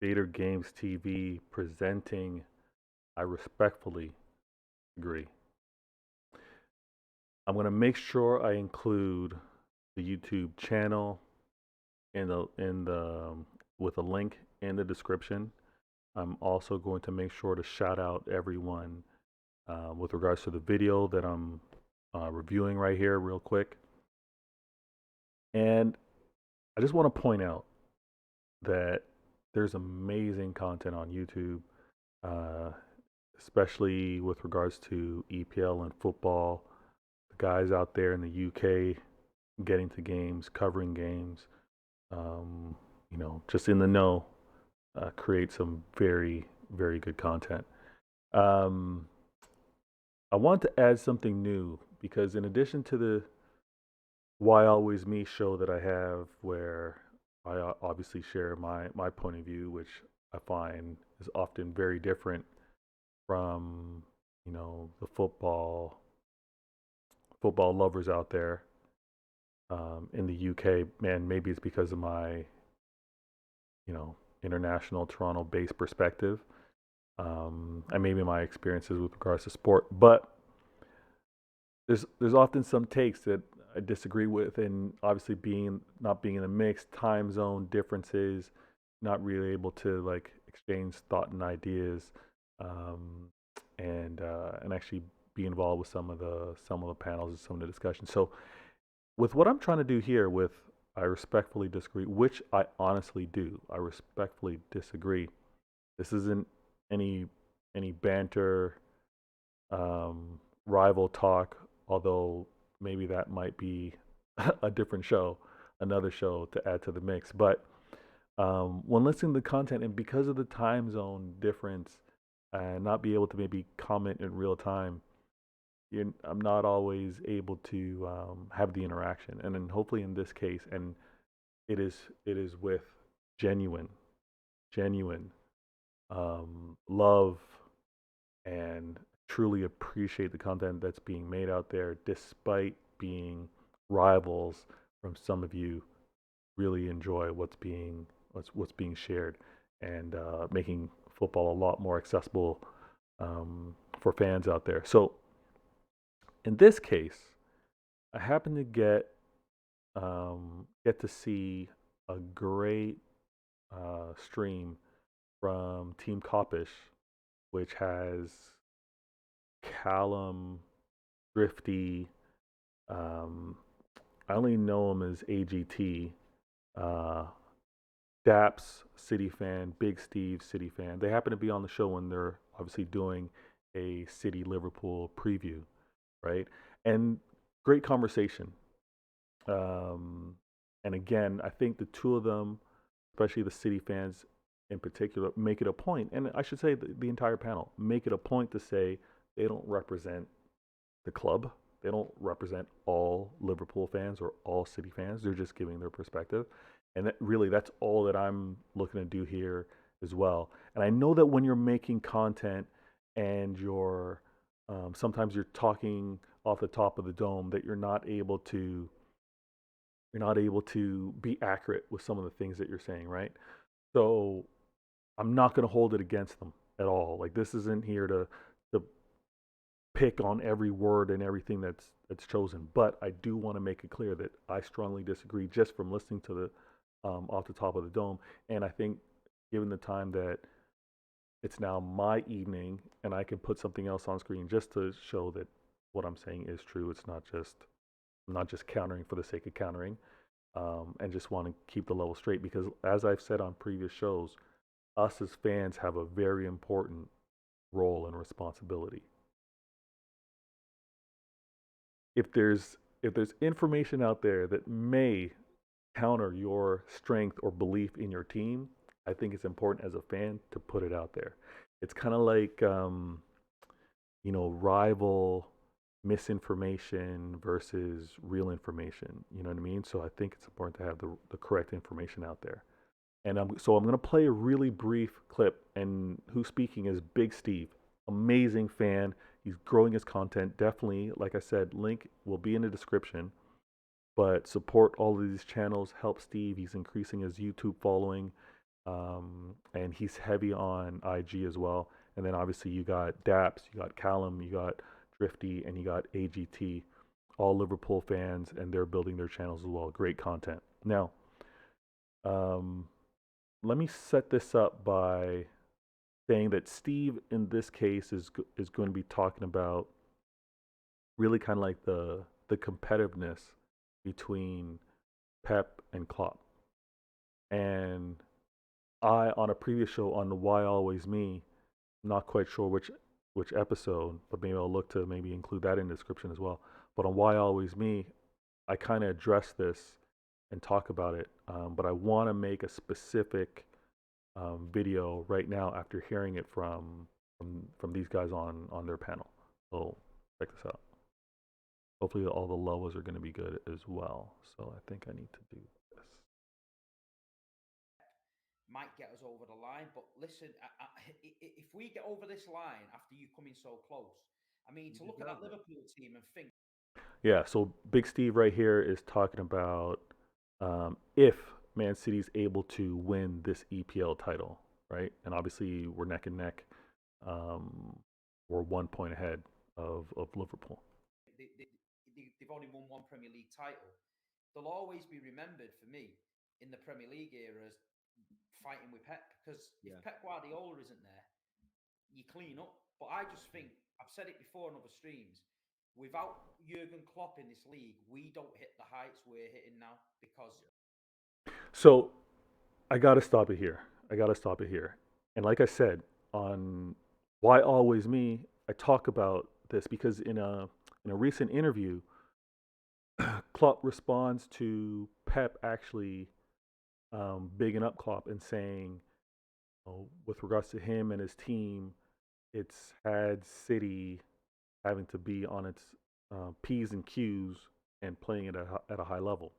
Vader Games TV presenting I respectfully agree. I'm going to make sure I include the YouTube channel in the with a link in the description. I'm also going to make sure to shout out everyone with regards to the video that I'm reviewing right here, real quick. And I just want to point out that there's amazing content on YouTube, uh, especially with regards to EPL and football. The guys out there in the UK getting to games, covering games, um, just in the know, create some very, very good content. Um, I want to add something new because, in addition to the Why Always Me show that I have, where I obviously share my point of view, which I find is often very different from the football lovers out there in the UK. Man, maybe it's because of my international Toronto-based perspective, and maybe my experiences with regards to sport. But there's often some takes that I disagree with, and obviously being not being in the mix, time zone differences, not really able to like exchange thought and ideas, um, and actually be involved with some of the panels and some of the discussions. So with what I'm trying to do here, with I respectfully disagree, which I honestly do. I respectfully disagree. This isn't any any banter, rival talk, although maybe that might be a different show, another show to add to the mix. But when listening to the content, and because of the time zone difference, and not be able to maybe comment in real time, I'm not always able to have the interaction. And then hopefully in this case, and it is with genuine, genuine love and truly appreciate the content that's being made out there, despite being rivals from some of you. Really enjoy what's being shared, and making football a lot more accessible for fans out there. So in this case, I happen to get to see a great stream from Team Kopish, which has Callum, Drifty. Um, I only know him as AGT. Uh, Daps, City fan. Big Steve, City fan. They happen to be on the show when they're obviously doing a City Liverpool preview, right? And great conversation. Um, and again, I think the two of them, especially the City fans in particular, make it a point, and I should say the entire panel, make it a point to say they don't represent the club. They don't represent all Liverpool fans or all City fans. They're just giving their perspective. And that's all that I'm looking to do here as well. And I know that when you're making content and sometimes you're talking off the top of the dome, that you're not able to be accurate with some of the things that you're saying, right? So I'm not going to hold it against them at all. Like, this isn't here to pick on every word and everything that's chosen, but I do want to make it clear that I strongly disagree just from listening to the off the top of the dome. And I think, given the time that it's now my evening, and I can put something else on screen just to show that what I'm saying is true. It's not just I'm not just countering for the sake of countering, and just want to keep the level straight, because, as I've said on previous shows, us as fans have a very important role and responsibility. If there's information out there that may counter your strength or belief in your team, I think it's important as a fan to put it out there. It's kind of like rival misinformation versus real information. You know what I mean? So I think it's important to have the correct information out there. And I'm going to play a really brief clip. And who's speaking is Big Steve. Amazing fan. He's growing his content. Definitely, like I said, link will be in the description. But support all of these channels. Help Steve. He's increasing his YouTube following. and he's heavy on IG as well. And then obviously you got Daps, you got Callum, you got Drifty, and you got AGT, all Liverpool fans, and they're building their channels as well. Great content. Now, um, let me set this up by saying that Steve, in this case, is going to be talking about really kind of like the competitiveness between Pep and Klopp. And I, on a previous show on Why Always Me, I'm not quite sure which episode, but maybe I'll look to maybe include that in the description as well. But on Why Always Me, I kind of address this and talk about it. But I want to make a specific video right now after hearing it from these guys on their panel. So check this out. Hopefully all the levels are going to be good as well. So I think I need to do this. Might get us over the line, but listen, if we get over this line after you come in so close, I mean, to look at that Liverpool team and think, Yeah, so Big Steve right here is talking about if Man City's able to win this EPL title, right? And obviously we're neck and neck. We're 1 point ahead of Liverpool. they've only won one Premier League title. They'll always be remembered for me in the Premier League era as fighting with Pep, because if Pep Guardiola isn't there, you clean up. But I just think, I've said it before in other streams, without Jurgen Klopp in this league, we don't hit the heights we're hitting now because. So I got to stop it here. I got to stop it here. And like I said, on Why Always Me, I talk about this because in a recent interview, Klopp responds to Pep actually bigging up Klopp and saying, with regards to him and his team, it's had City having to be on its P's and Q's and playing it at a high level.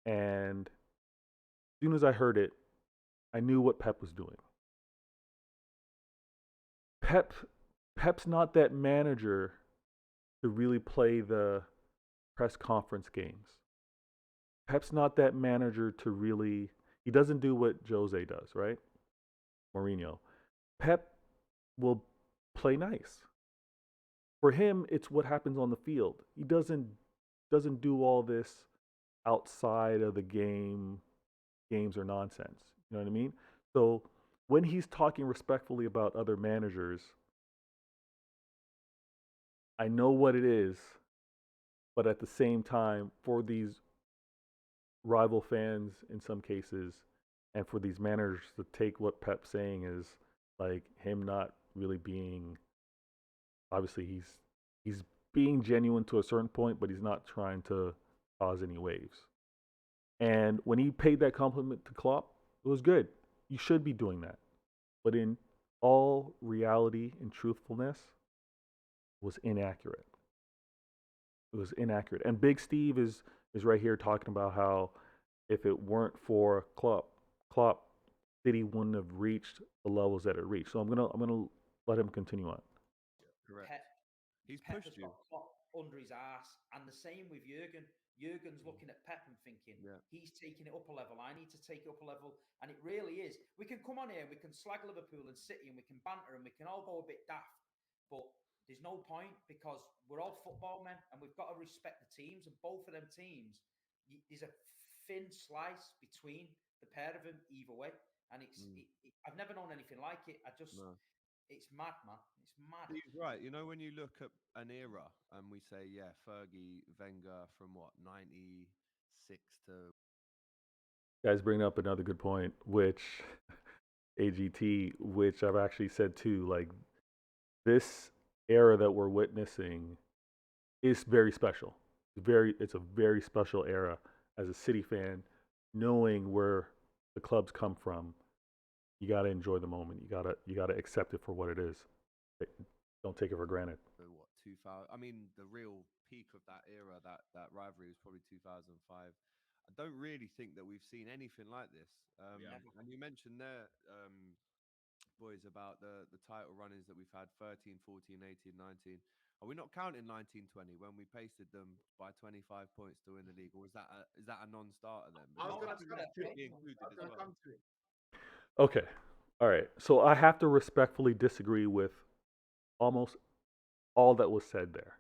And as soon as I heard it, I knew what Pep was doing. Pep Pep's not that manager to really play the press conference games. Pep's not that manager to really, he doesn't do what Jose does, right? Mourinho. Pep will play nice. For him, it's what happens on the field. He doesn't do all this outside of the games are nonsense. You know what I mean? So when he's talking respectfully about other managers, I know what it is, but at the same time, for these rival fans in some cases, and for these managers to take what Pep's saying is like him not really being, obviously he's being genuine to a certain point, but he's not trying to cause any waves. And when he paid that compliment to Klopp, it was good. You should be doing that. But in all reality and truthfulness, it was inaccurate. It was inaccurate. And Big Steve is right here talking about how if it weren't for Klopp, City wouldn't have reached the levels that it reached. So I'm gonna let him continue on. Correct. Pep, He's Pep pushed has you. got Klopp under his ass, and the same with Jurgen. Jurgen's looking at Pep and thinking, Yeah. he's taking it up a level. I need to take it up a level, and it really is. We can come on here and we can slag Liverpool and City, and we can banter, and we can all go a bit daft, but there's no point because we're all football men, and we've got to respect the teams. And both of them teams, there's a thin slice between the pair of them either way, and I've never known anything like it. No. It's mad, man. It's mad. He's right. You know, when you look at an era and we say, yeah, Fergie, Wenger from what, 96 to. Guys, bring up another good point, which AGT, which I've actually said too. Like this era that we're witnessing is very special. It's a very special era as a City fan, knowing where the clubs come from. You got to enjoy the moment. You got to accept it for what it is. Don't take it for granted. What, 2000? I mean, the real peak of that era, that rivalry was probably 2005. I don't really think that we've seen anything like this. And you mentioned there, boys, about the title runnings that we've had 13, 14, 18, 19. Are we not counting 1920 when we pasted them by 25 points to win the league, or is that a non-starter then? I was Because going that to should come to it. be included I was as going to well. come to it. Okay. All right. So I have to respectfully disagree with almost all that was said there.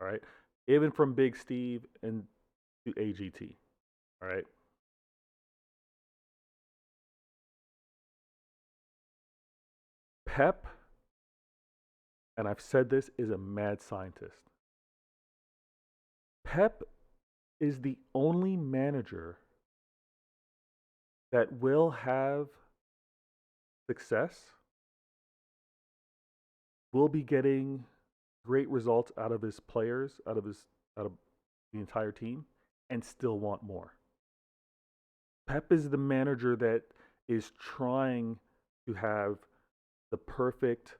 All right. Even from Big Steve and to AGT. All right. Pep, and I've said this, is a mad scientist. Pep is the only manager that will have success, will be getting great results out of his players, out of the entire team, and still want more. Pep is the manager that is trying to have the perfect,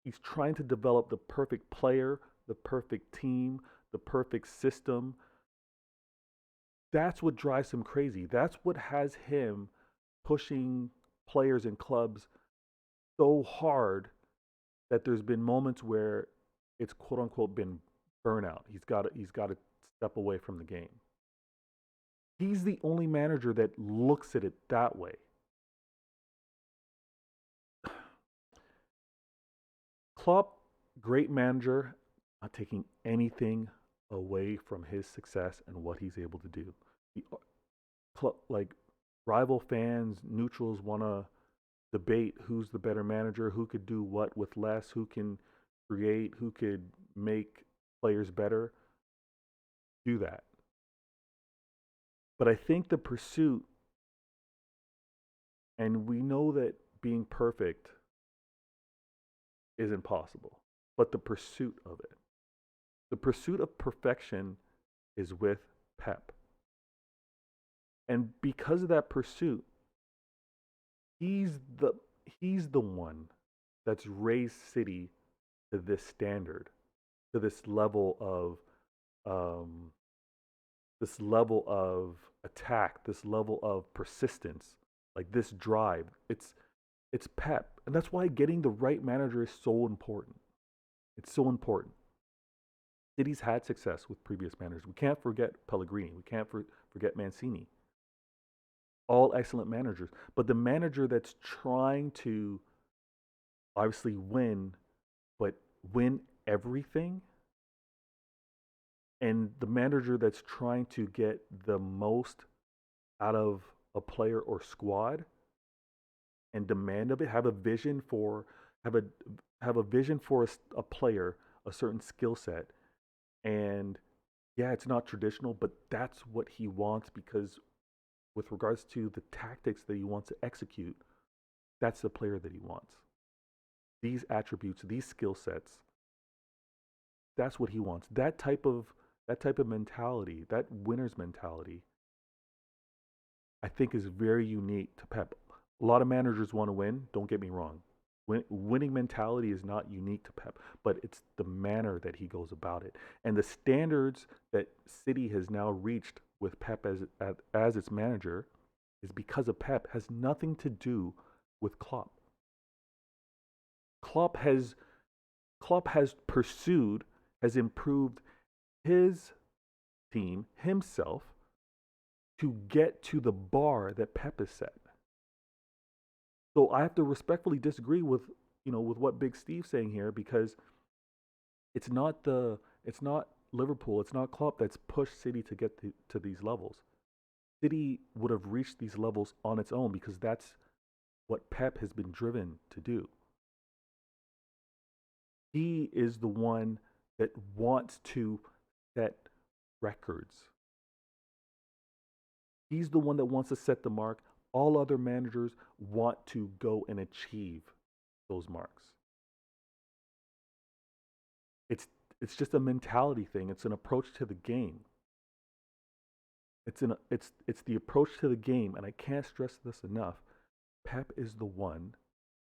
he's trying to develop the perfect player, the perfect team, the perfect system. That's what drives him crazy. That's what has him pushing players and clubs so hard that there's been moments where it's quote unquote been burnout. He's got to step away from the game. He's the only manager that looks at it that way. Klopp, great manager, not taking anything away from his success and what he's able to do. He, like rival fans, neutrals want to debate who's the better manager, who could do what with less, who can create, who could make players better. Do that. But I think the pursuit, and we know that being perfect is impossible, but the pursuit of perfection is with Pep. And because of that pursuit, he's the he's the one that's raised City to this standard, to um, this level of attack, this level of persistence, like this drive. It's Pep, and that's why getting the right manager is so important. It's so important. City's had success with previous managers. We can't forget Pellegrini. We can't forget Mancini. All excellent managers, but the manager that's trying to obviously win, but win everything, and the manager that's trying to get the most out of a player or squad and demand of it, have a have a vision for a player, a certain skill set, and yeah, it's not traditional, but that's what he wants because with regards to the tactics that he wants to execute, that's the player that he wants. These attributes, these skill sets, that's what he wants. That type of mentality, that winner's mentality, I think is very unique to Pep. A lot of managers want to win, don't get me wrong. Winning mentality is not unique to Pep, but it's the manner that he goes about it. And the standards that City has now reached with Pep as its manager is because of Pep, has nothing to do with Klopp. Klopp has Klopp has pursued, has improved his team himself to get to the bar that Pep has set. So I have to respectfully disagree with with what Big Steve's saying here because it's not Liverpool, it's not Klopp that's pushed City to get to these levels. City would have reached these levels on its own because that's what Pep has been driven to do. He is the one that wants to set records. He's the one that wants to set the mark. All other managers want to go and achieve those marks. It's it's just a mentality thing. It's an approach to the game. It's the approach to the game, and I can't stress this enough. Pep is the one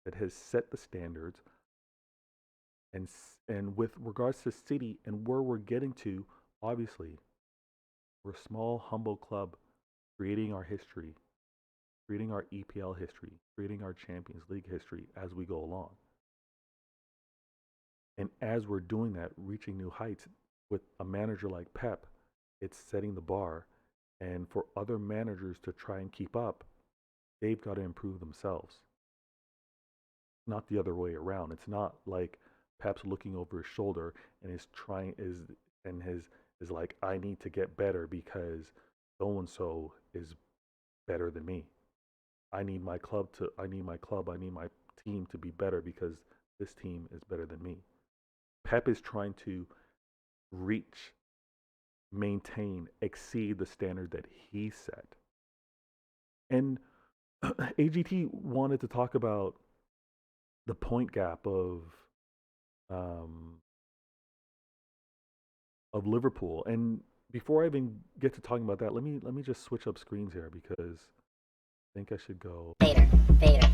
that has set the standards, and with regards to City and where we're getting to, obviously we're a small, humble club creating our history, creating our EPL history, creating our Champions League history as we go along. And as we're doing that, reaching new heights with a manager like Pep, it's setting the bar. And for other managers to try and keep up, they've got to improve themselves, not the other way around. It's not like Pep's looking over his shoulder and is like, I need to get better because so and so is better than me. I need my club, I need my team to be better because this team is better than me. Pep is trying to reach, maintain, exceed the standard that he set. And AGT wanted to talk about the point gap um, of Liverpool. And before I even get to talking about that, let me just switch up screens here because I think I should go. Vader.